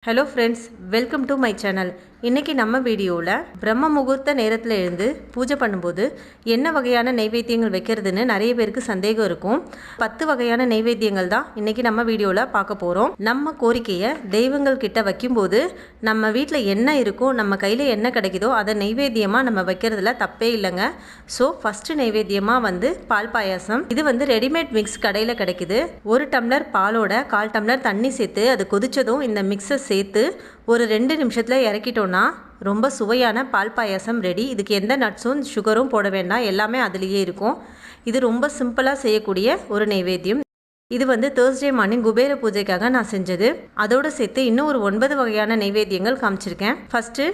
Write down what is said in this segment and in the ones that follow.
Hello friends, welcome to my channel. இன்றைக்கி நம்ம வீடியோவில் பிரம்ம முகூர்த்த நேரத்தில் எழுந்து பூஜை பண்ணும்போது என்ன வகையான நைவேத்தியங்கள் வைக்கிறதுன்னு நிறைய பேருக்கு சந்தேகம் இருக்கும். 10 வகையான நைவேத்தியங்கள் தான் இன்றைக்கி நம்ம வீடியோவில் பார்க்க போகிறோம். நம்ம கோரிக்கையை தெய்வங்கள் கிட்ட வைக்கும்போது நம்ம வீட்டில் என்ன இருக்கோ, நம்ம கையில் என்ன கிடைக்குதோ அதை நைவேத்தியமாக நம்ம வைக்கிறதுல தப்பே இல்லைங்க. ஸோ ஃபஸ்ட்டு நைவேத்தியமாக பால் பாயாசம். இது ரெடிமேட் மிக்ஸ் கடையில் கிடைக்குது. 1 டம்ளர் பாலோட 1/4 டம்ளர் தண்ணி சேர்த்து அது கொதிச்சதும் இந்த மிக்ஸை சேர்த்து ஒரு 2 நிமிஷத்தில் இறக்கிட்டோன்னா ரொம்ப சுவையான பால் பாயாசம் ரெடி. இதுக்கு எந்த நட்ஸும் சுகரும் போட வேண்டாம், எல்லாமே அதுலேயே இருக்கும். இது ரொம்ப சிம்பிளாக செய்யக்கூடிய ஒரு நைவேத்தியம். இது தேர்ஸ்டே மார்னிங் குபேர பூஜைக்காக நான் செஞ்சது. அதோடு சேர்த்து இன்னும் ஒரு 9 வகையான நைவேத்தியங்கள் காமிச்சிருக்கேன். ஃபஸ்ட்டு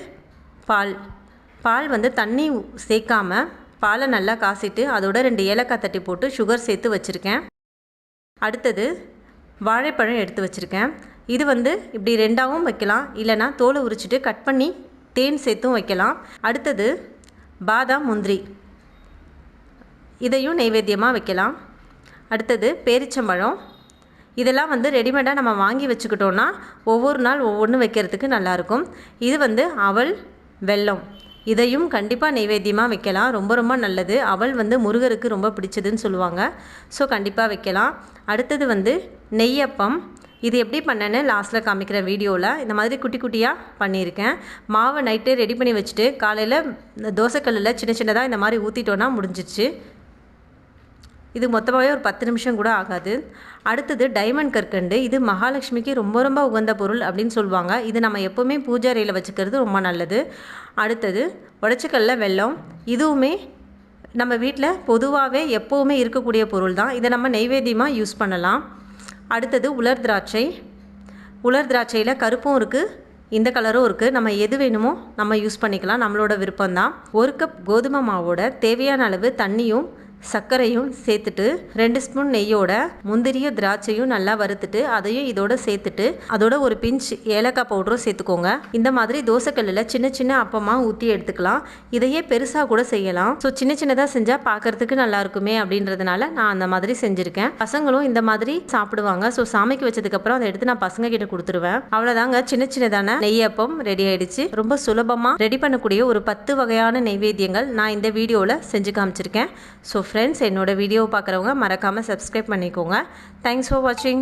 பால் தண்ணி சேர்க்காம பாலை நல்லா காசிட்டு அதோட 2 ஏலக்காய் தட்டி போட்டு சுகர் சேர்த்து வச்சுருக்கேன். அடுத்தது வாழைப்பழம் எடுத்து வச்சுருக்கேன். இது இப்படி 2ஆகவும் வைக்கலாம், இல்லைனா தோலை உரிச்சிட்டு கட் பண்ணி தேன் சேர்த்தும் வைக்கலாம். அடுத்தது பாதாம் முந்திரி, இதையும் நைவேத்தியமாக வைக்கலாம். அடுத்தது பேரிச்சம்பழம். இதெல்லாம் ரெடிமேடாக நம்ம வாங்கி வச்சுக்கிட்டோன்னா ஒவ்வொரு நாள் ஒவ்வொன்று வைக்கிறதுக்கு நல்லாயிருக்கும். இது அவல் வெல்லம், இதையும் கண்டிப்பாக நைவேத்தியமாக வைக்கலாம். ரொம்ப ரொம்ப நல்லது. அவல் முருகருக்கு ரொம்ப பிடிச்சதுன்னு சொல்லுவாங்க. ஸோ கண்டிப்பாக வைக்கலாம். அடுத்தது நெய்யப்பம். இது எப்படி பண்ணேன்னு லாஸ்ட்டில் காமிக்கிற வீடியோவில் இந்த மாதிரி குட்டி குட்டியாக பண்ணியிருக்கேன். மாவை நைட்டே ரெடி பண்ணி வச்சுட்டு காலையில் தோசைக்கல்லில் சின்ன சின்னதாக இந்த மாதிரி ஊற்றிட்டோன்னா முடிஞ்சிச்சு. இது மொத்தமாகவே ஒரு 10 நிமிஷம் கூட ஆகாது. அடுத்தது டைமண்ட் கற்கண்டு. இது மகாலட்சுமிக்கு ரொம்ப ரொம்ப உகந்த பொருள் அப்படின்னு சொல்லுவாங்க. இது நம்ம எப்போவுமே பூஜை அறையில் வச்சுக்கிறது ரொம்ப நல்லது. அடுத்தது உடச்சக்கல்ல வெல்லம். இதுவுமே நம்ம வீட்டில் பொதுவாகவே எப்போவுமே இருக்கக்கூடிய பொருள் தான். இதை நம்ம நைவேத்தியமாக யூஸ் பண்ணலாம். அடுத்தது உலர் திராட்சையில் கருப்பும் இருக்குது, இந்த கலரும் இருக்குது. நம்ம எது வேணுமோ நம்ம யூஸ் பண்ணிக்கலாம், நம்மளோட விருப்பம்தான். 1 கப் கோதுமை மாவோட தேவையான அளவு தண்ணியும் சர்க்கரையும் சேர்த்துட்டு 2 ஸ்பூன் நெய்யோட முந்திரியும் திராட்சையும் நல்லா வறுத்துட்டு அதையும் இதோட சேர்த்துட்டு அதோட ஒரு பிஞ்ச் ஏலக்காய் பவுடரும் சேர்த்துக்கோங்க. இந்த மாதிரி தோசைக்கல்லில் சின்ன சின்ன அப்பமாக ஊற்றி எடுத்துக்கலாம். இதையே பெருசாக கூட செய்யலாம். ஸோ சின்ன சின்னதாக செஞ்சால் பார்க்கறதுக்கு நல்லா இருக்குமே அப்படின்றதுனால நான் அந்த மாதிரி செஞ்சுருக்கேன். பசங்களும் இந்த மாதிரி சாப்பிடுவாங்க. ஸோ சாமிக்கு வச்சதுக்கப்புறம் அதை எடுத்து நான் பசங்க கிட்ட கொடுத்துருவேன். அவ்வளோதாங்க, சின்ன சின்னதான நெய்யப்பம் ரெடி ஆயிடுச்சு. ரொம்ப சுலபமாக ரெடி பண்ணக்கூடிய ஒரு 10 வகையான நைவேத்தியங்கள் நான் இந்த வீடியோவில் செஞ்சு காமிச்சிருக்கேன். ஸோ ஃப்ரெண்ட்ஸ், என்னோட வீடியோவை பார்க்குறவங்க மறக்காமல் சப்ஸ்கிரைப் பண்ணிக்கோங்க. தேங்க்ஸ் ஃபார் வாட்சிங்.